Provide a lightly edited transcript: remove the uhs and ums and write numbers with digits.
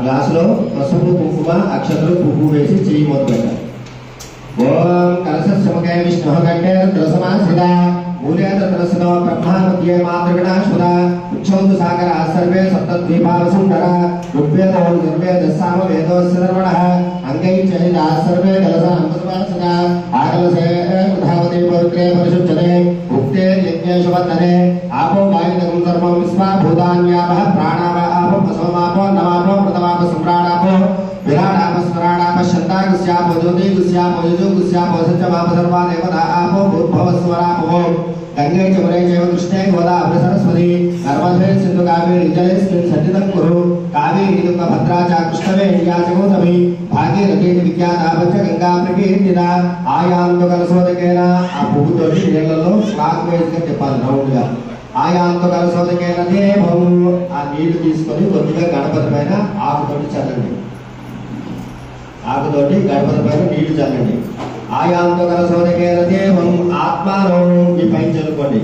గ్లాసులో పసుపు కుంకుమ అక్షతలు పువ్వు వేసి చెయ్యి మొదలు పెట్టాలి. ఓం కలశముఖే విష్ణు కంఠే రుద్రసమాశ్రిత మూలే తత్రస్నో బ్రహ్మామధ్యే మాతృగణాశ్వర ఉచ్చౌతు సాగర సర్వే సప్తద్వీపావసుందర ఋగ్వేదో నిర్వేద సామ వేదోస్య ధర్మణః అంగై చైదా సర్వే కలశాంతస్వాసద ఆకలసే వృధావతే పవిత్రే పరిశుద్ధతే ఉక్తే యజ్ఞేషు వందనే ఆపో వాయునగం సర్వం విశ్వా భూతాన్యాపః ప్రాణావ ఆపో పశవమాపో నమాపో మృతమాప సంప్రాణాపో विराडापस्मराडाप शतागुस्यापो ज्योतिगुस्यापो यजुगुस्यापो सत्यमाप सर्वा देवता आपो भूर्भुवस्वरापो गंगे चमरे चैव कृष्णे गोदावरी सरस्वती नर्मदे सिंधु कावेरी जलेस्मिन् सन्निधं कुरु कावेरी तुंगभद्रा च कृष्णवेणी च गोदावरी भागीरथी विख्याता पंचगंगा प्रकीर्तिता आयांतु कलशोदकेन आ పువ్వుతోటి నీళ్ళలో క్లాక్ వైజ్ గా చెప్పాలి రౌండ్ గా ఆయాంతు కలశోదకేన దేవం ఆ నీళ్లు తీసుకొని కొద్దిగా గణపతి పైన ఆకుతోటి చల్లండి ఆకుతోటి గణపతి పైన నీళ్లు చల్లండి ఆయాంతు కలశోదకేన దేవం ఆత్మానం ఈ పైన చల్లుకోండి